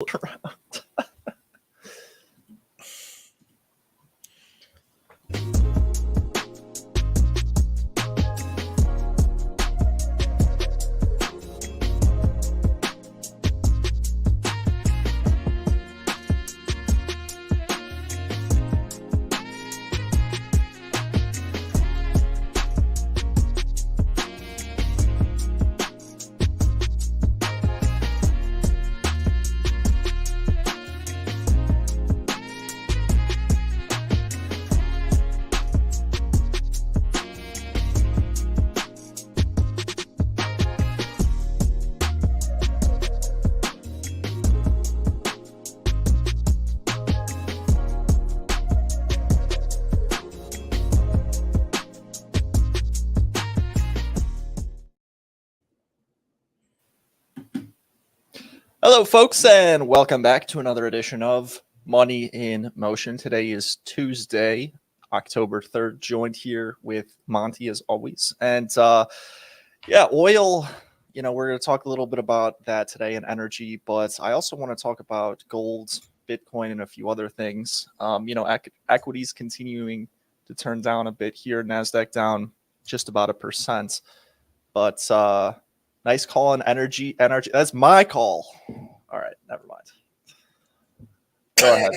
around. Hello, folks, and welcome back to another edition of Money in Motion. Today is Tuesday, October 3rd, joined here with Monte as always. And oil, we're going to talk a little bit about that today and energy, but I also want to talk about gold, Bitcoin, and a few other things. Equities continuing to turn down a bit here, NASDAQ down just about 1%. But nice call on energy. That's my call. All right, never mind. Go ahead.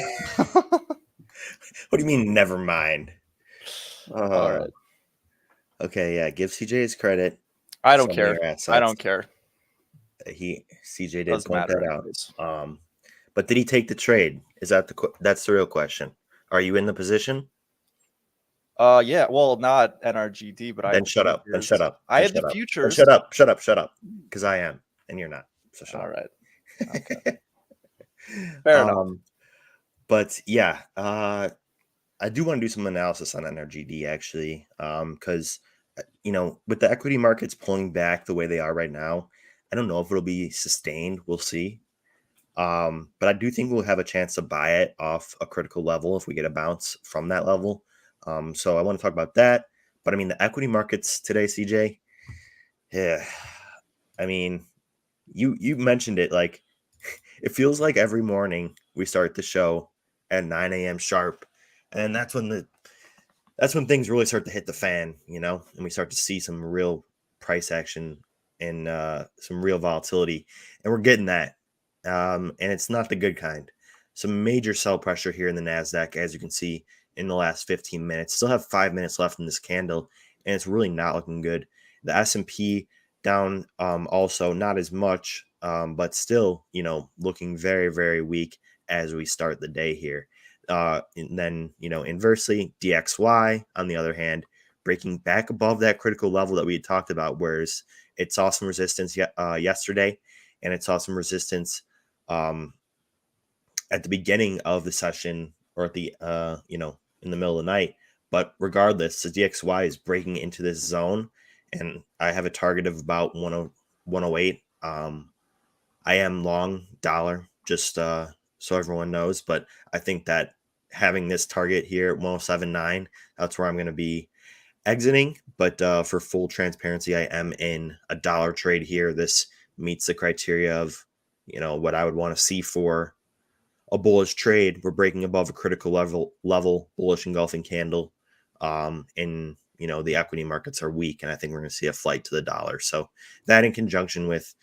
What do you mean, never mind? All right. Okay, yeah, give CJ his credit. I don't care. I don't care. CJ did Doesn't point matter that anyways. out. But did he take the trade? That's the real question. Are you in the position? Yeah. Well, not NRGD, but Then shut up. Then shut up. I had the futures. Shut up. Because I am, and you're not. So shut up. All right. Okay. Fair enough. But yeah, I do want to do some analysis on NRGD actually, because with the equity markets pulling back the way they are right now, I don't know if it'll be sustained. We'll see. But I do think we'll have a chance to buy it off a critical level if we get a bounce from that level. So I want to talk about that. But I mean, the equity markets today, CJ. Yeah, I mean, you mentioned it. Like, it feels like every morning we start the show at 9 a.m. sharp, and that's when things really start to hit the fan, and we start to see some real price action and some real volatility, and we're getting that. And it's not the good kind. Some major sell pressure here in the NASDAQ, as you can see in the last 15 minutes. Still have 5 minutes left in this candle, and it's really not looking good. The S&P down also, not as much, but still, looking very, very weak as we start the day here. And then, inversely, DXY, on the other hand, breaking back above that critical level that we had talked about, whereas it saw some resistance yesterday, and it saw some resistance at the beginning of the session, or at the in the middle of the night. But regardless, the DXY is breaking into this zone, and I have a target of about 108. I am long dollar, just so everyone knows, but I think that having this target here at 107.9, that's where I'm going to be exiting. But for full transparency, I am in a dollar trade here. This meets the criteria of what I would want to see for a bullish trade. We're breaking above a critical level bullish engulfing candle, and the equity markets are weak, and I think we're going to see a flight to the dollar. So that, in conjunction with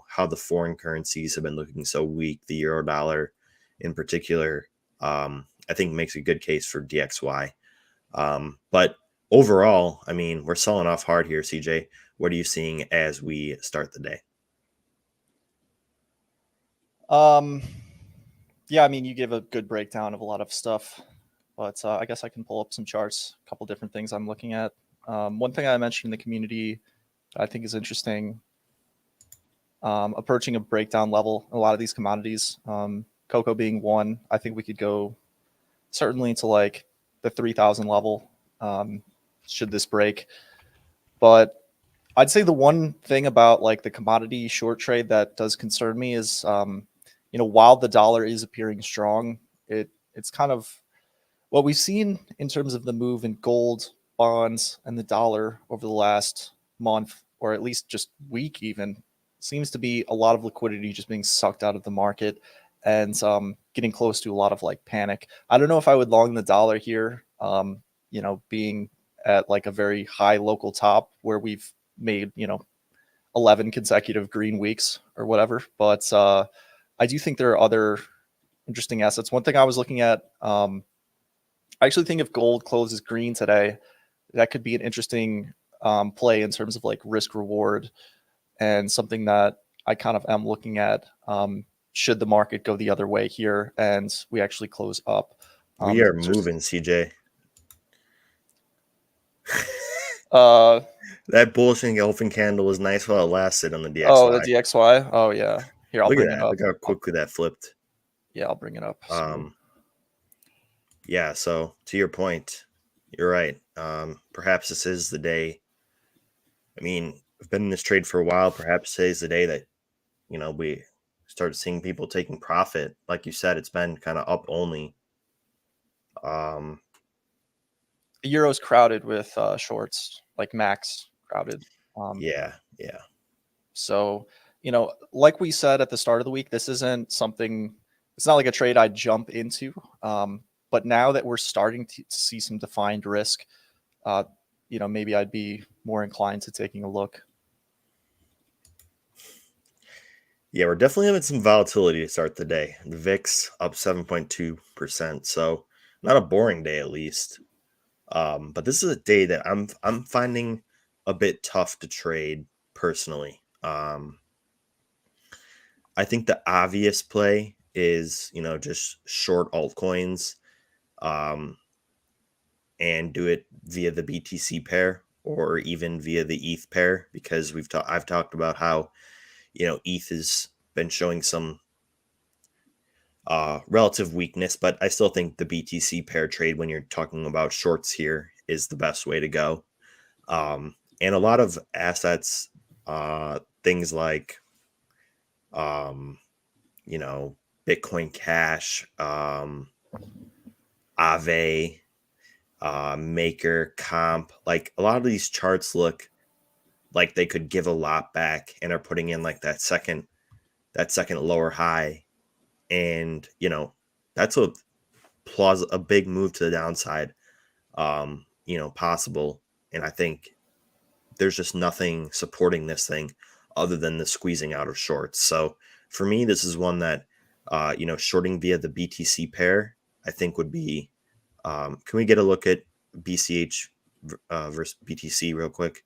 how the foreign currencies have been looking so weak, the euro dollar in particular, I think makes a good case for DXY. But overall, I mean, we're selling off hard here, CJ. What are you seeing as we start the day? Yeah, I mean, you give a good breakdown of a lot of stuff, but I guess I can pull up some charts, a couple different things I'm looking at. One thing I mentioned in the community I think is interesting, approaching a breakdown level, a lot of these commodities, cocoa being one. I think we could go certainly to like the 3,000 level should this break. But I'd say the one thing about like the commodity short trade that does concern me is, while the dollar is appearing strong, it's kind of what we've seen in terms of the move in gold, bonds, and the dollar over the last month, or at least just week even, seems to be a lot of liquidity just being sucked out of the market. and getting close to a lot of like panic. I don't know if I would long the dollar here, being at like a very high local top where we've made, 11 consecutive green weeks or whatever. But I do think there are other interesting assets. One thing I was looking at, I actually think if gold closes green today, that could be an interesting play in terms of like risk reward, and something that I kind of am looking at should the market go the other way here and we actually close up. We are moving, CJ. Uh, That bullish engulfing candle was nice while it lasted on the DXY. Oh, the DXY. Oh yeah. Here, I'll Look bring at it that. up. Look how quickly that flipped. Yeah, I'll bring it up. Yeah. So to your point, you're right. Perhaps this is the day. I mean, I've been in this trade for a while. Perhaps today's the day that, we start seeing people taking profit. Like you said, it's been kind of up only. The Euro's crowded with shorts, like max crowded. Yeah. So, like we said at the start of the week, this isn't something, it's not like a trade I'd jump into. But now that we're starting to see some defined risk, maybe I'd be more inclined to taking a look. Yeah, we're definitely having some volatility to start the day. The VIX up 7.2%. So not a boring day, at least. But this is a day that I'm finding a bit tough to trade personally. I think the obvious play is, just short altcoins, and do it via the BTC pair or even via the ETH pair, because I've talked about how, ETH has been showing some relative weakness, but I still think the BTC pair trade, when you're talking about shorts here, is the best way to go. And a lot of assets, things like, Bitcoin Cash, Aave, Maker, Comp, like a lot of these charts look like they could give a lot back and are putting in like that second lower high. And, that's a big move to the downside, possible. And I think there's just nothing supporting this thing other than the squeezing out of shorts. So for me, this is one that, shorting via the BTC pair, I think would be, can we get a look at BCH versus BTC real quick?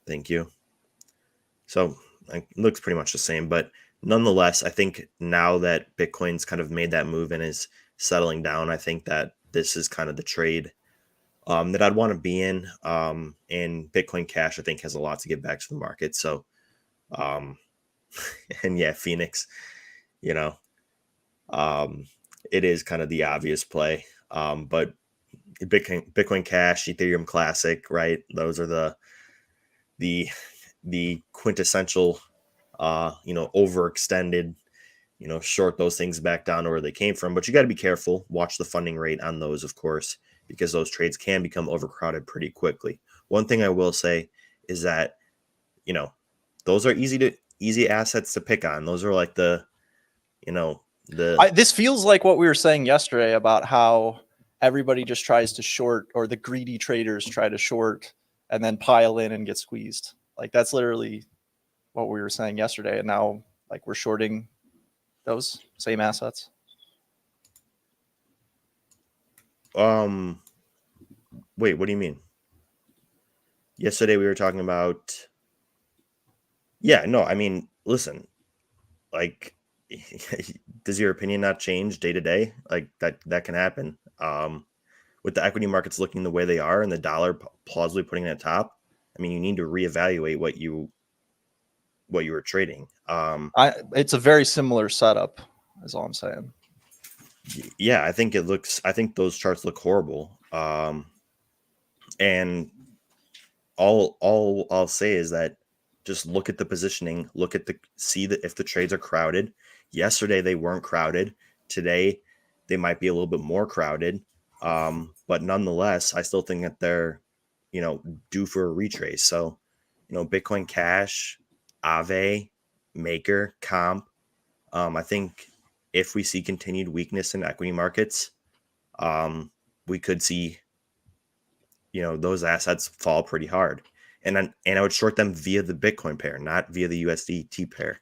Thank you. So it looks pretty much the same, but nonetheless, I think now that Bitcoin's kind of made that move and is settling down, I think that this is kind of the trade that I'd want to be in. And Bitcoin Cash, I think, has a lot to give back to the market. So, and yeah, Phoenix, it is kind of the obvious play. But Bitcoin Cash, Ethereum Classic, right? Those are the quintessential, overextended, short those things back down to where they came from. But you got to be careful. Watch the funding rate on those, of course, because those trades can become overcrowded pretty quickly. One thing I will say is that, those are easy assets to pick on. Those are like This feels like what we were saying yesterday about how everybody just tries to short, or the greedy traders try to short and then pile in and get squeezed. Like that's literally what we were saying yesterday. And now like we're shorting those same assets. Wait, what do you mean? Yesterday we were talking about, yeah, no, I mean, listen, like, does your opinion not change day to day? Like that can happen. With the equity markets looking the way they are and the dollar plausibly putting it at top, I mean, you need to reevaluate what you were trading. It's a very similar setup, is all I'm saying. Yeah, I think those charts look horrible. And all I'll say is that just look at the positioning, see that if the trades are crowded. Yesterday they weren't crowded. Today they might be a little bit more crowded. But nonetheless, I still think that they're, due for a retrace. So, Bitcoin Cash, Aave, Maker, Comp, I think if we see continued weakness in equity markets, we could see, those assets fall pretty hard. And I would short them via the Bitcoin pair, not via the USDT pair,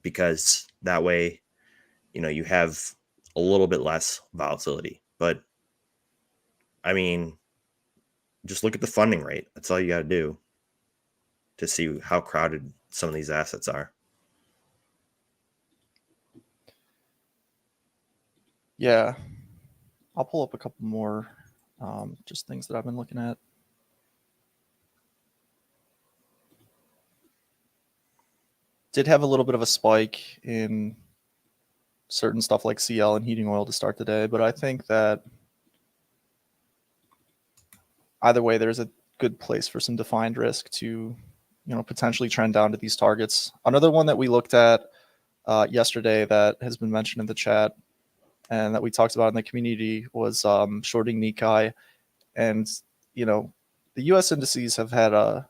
because that way, you have a little bit less volatility. But I mean, just look at the funding rate. That's all you got to do to see how crowded some of these assets are. Yeah, I'll pull up a couple more just things that I've been looking at. Did have a little bit of a spike in certain stuff like CL and heating oil to start the day, but I think that either way, there's a good place for some defined risk to, potentially trend down to these targets. Another one that we looked at yesterday that has been mentioned in the chat and that we talked about in the community was shorting Nikkei. And, the U.S. indices have had a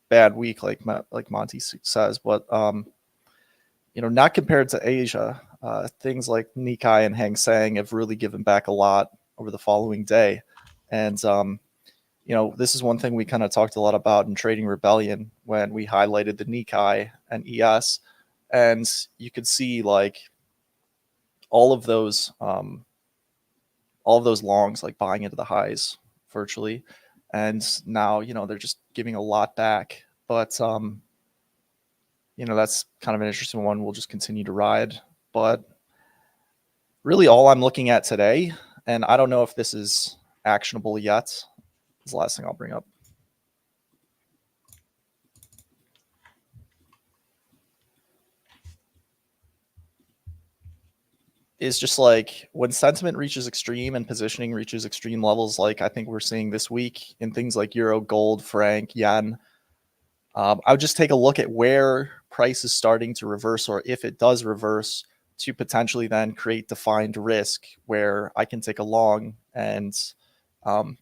bad week, like Monte says, but, not compared to Asia. Things like Nikkei and Hang Seng have really given back a lot over the following day. And, this is one thing we kind of talked a lot about in Trading Rebellion when we highlighted the Nikkei and ES. And you could see like all of those longs like buying into the highs virtually. And now, they're just giving a lot back. But that's kind of an interesting one. We'll just continue to ride. But really all I'm looking at today, and I don't know if this is actionable yet, is the last thing I'll bring up. Is just like when sentiment reaches extreme and positioning reaches extreme levels, like I think we're seeing this week in things like euro, gold, franc, yen. I would just take a look at where price is starting to reverse, or if it does reverse, to potentially then create defined risk where I can take a long and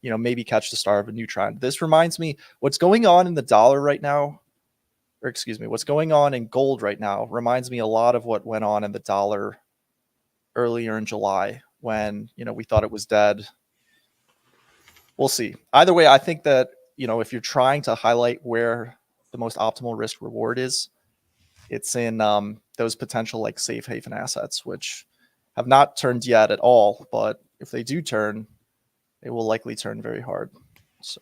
maybe catch the start of a new trend. This reminds me what's going on in the dollar right now, or excuse me, what's going on in gold right now reminds me a lot of what went on in the dollar earlier in July when, we thought it was dead. We'll see. Either way, I think that, if you're trying to highlight where the most optimal risk reward is, it's in those potential like safe haven assets, which have not turned yet at all. But if they do turn, they will likely turn very hard. So,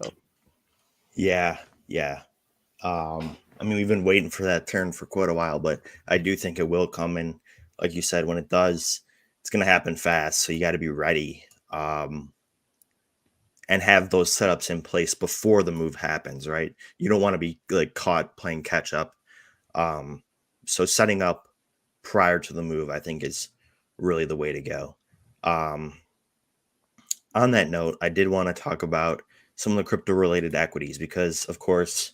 Yeah. I mean, we've been waiting for that turn for quite a while, but I do think it will come. And like you said, when it does, it's going to happen fast. So you got to be ready and have those setups in place before the move happens, right? You don't want to be like caught playing catch up. So setting up prior to the move, I think, is really the way to go. On that note, I did want to talk about some of the crypto related equities because, of course,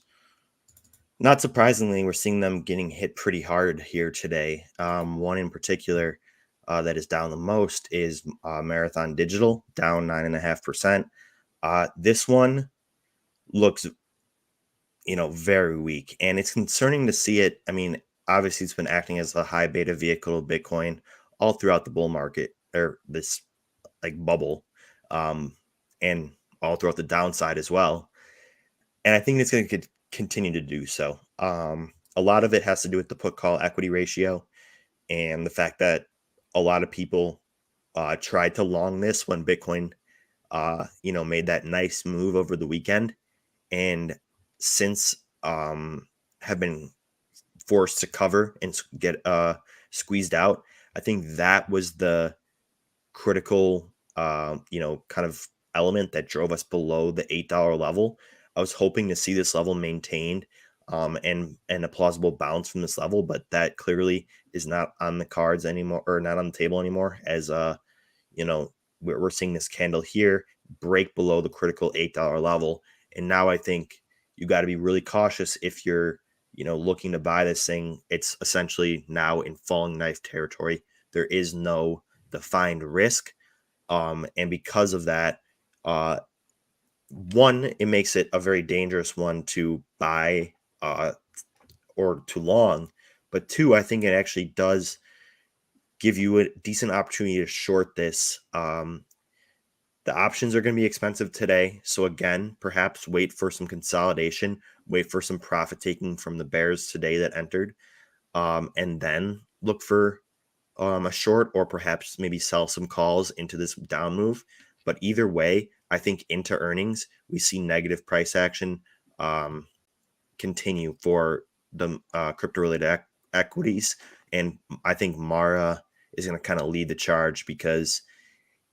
not surprisingly, we're seeing them getting hit pretty hard here today. One in particular that is down the most is Marathon Digital, down 9.5%. This one looks, very weak, and it's concerning to see it. I mean, obviously, it's been acting as a high beta vehicle of Bitcoin all throughout the bull market or this like bubble, and all throughout the downside as well. And I think it's going to continue to do so. A lot of it has to do with the put call equity ratio and the fact that a lot of people tried to long this when Bitcoin, made that nice move over the weekend, and since have been forced to cover and get squeezed out. I think that was the critical, kind of element that drove us below the $8 level. I was hoping to see this level maintained and a plausible bounce from this level, but that clearly is not on the cards anymore, or not on the table anymore, as we're seeing this candle here break below the critical $8 level. And now I think you got to be really cautious if you're, looking to buy this thing. It's essentially now in falling knife territory. There is no defined risk. And because of that, one, it makes it a very dangerous one to buy or to long, But two, I think it actually does give you a decent opportunity to short this. The options are going to be expensive today. So again, perhaps wait for some consolidation, wait for some profit taking from the bears today that entered, and then look for a short, or perhaps maybe sell some calls into this down move. But either way, I think into earnings, we see negative price action continue for the crypto related equities. And I think Mara is going to kind of lead the charge because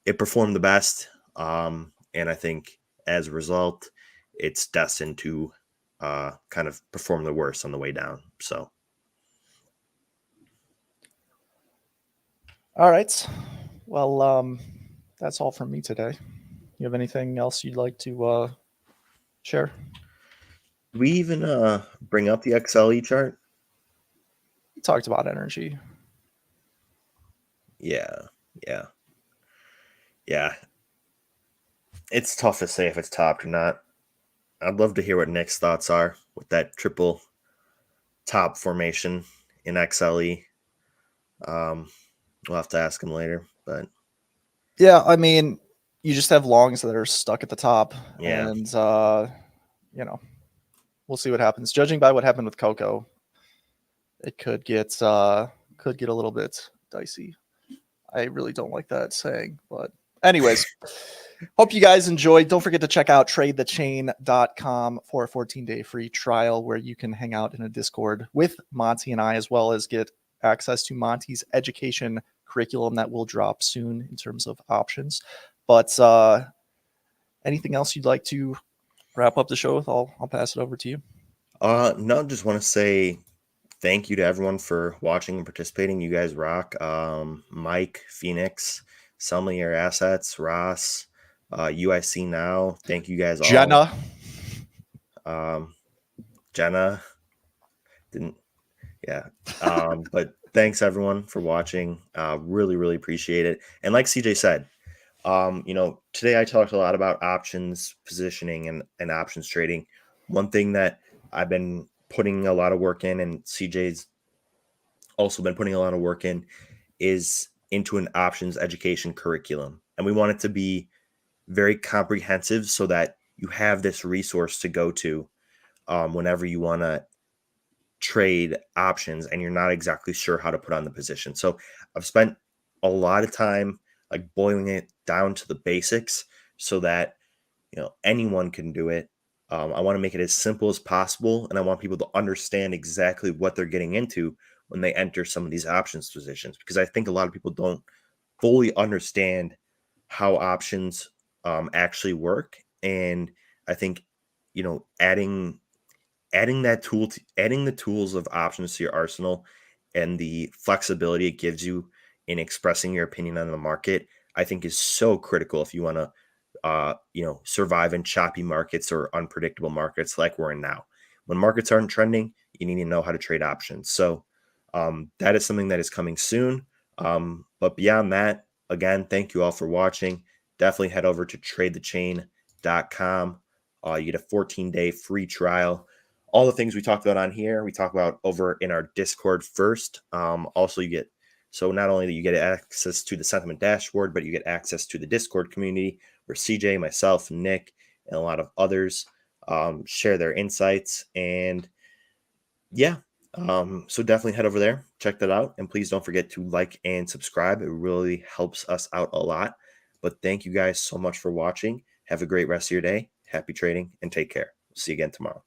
it performed the best. And I think as a result, it's destined to kind of perform the worst on the way down. So. All right. Well, that's all from me today. You have anything else you'd like to share? Do we even bring up the XLE chart? We talked about energy. Yeah. It's tough to say if it's topped or not. I'd love to hear what Nick's thoughts are with that triple top formation in XLE. We'll have to ask him later, but yeah, I mean, you just have longs that are stuck at the top, yeah, and we'll see what happens. Judging by what happened with Coco, it could get a little bit dicey. I really don't like that saying, but anyways, hope you guys enjoyed. Don't forget to check out tradethechain.com for a 14-day free trial where you can hang out in a Discord with Monte and I, as well as get access to Monte's education curriculum that will drop soon in terms of options. But anything else you'd like to wrap up the show with? I'll pass it over to you. No, just want to say thank you to everyone for watching and participating. You guys rock. Mike, Phoenix, some of your assets, Ross, UIC now. Thank you guys all. Jenna didn't. Yeah. But thanks everyone for watching. Really, really appreciate it. And like CJ said, today I talked a lot about options positioning and options trading. One thing that I've been putting a lot of work in, and CJ's also been putting a lot of work in, is into an options education curriculum. And we want it to be very comprehensive so that you have this resource to go to whenever you want to trade options and you're not exactly sure how to put on the position. So I've spent a lot of time like boiling it down to the basics so that anyone can do it. I want to make it as simple as possible, and I want people to understand exactly what they're getting into when they enter some of these options positions, because I think a lot of people don't fully understand how options actually work. And I think adding the tools of options to your arsenal and the flexibility it gives you in expressing your opinion on the market, I think is so critical if you want to survive in choppy markets or unpredictable markets like we're in now. When markets aren't trending, you need to know how to trade options. So that is something that is coming soon. But beyond that, again, thank you all for watching. Definitely head over to tradethechain.com. You get a 14-day free trial. All the things we talked about on here, we talk about over in our Discord first. Also, so not only do you get access to the sentiment dashboard, but you get access to the Discord community where CJ, myself, Nick, and a lot of others share their insights. And yeah, so definitely head over there, check that out. And please don't forget to like and subscribe. It really helps us out a lot. But thank you guys so much for watching. Have a great rest of your day. Happy trading and take care. See you again tomorrow.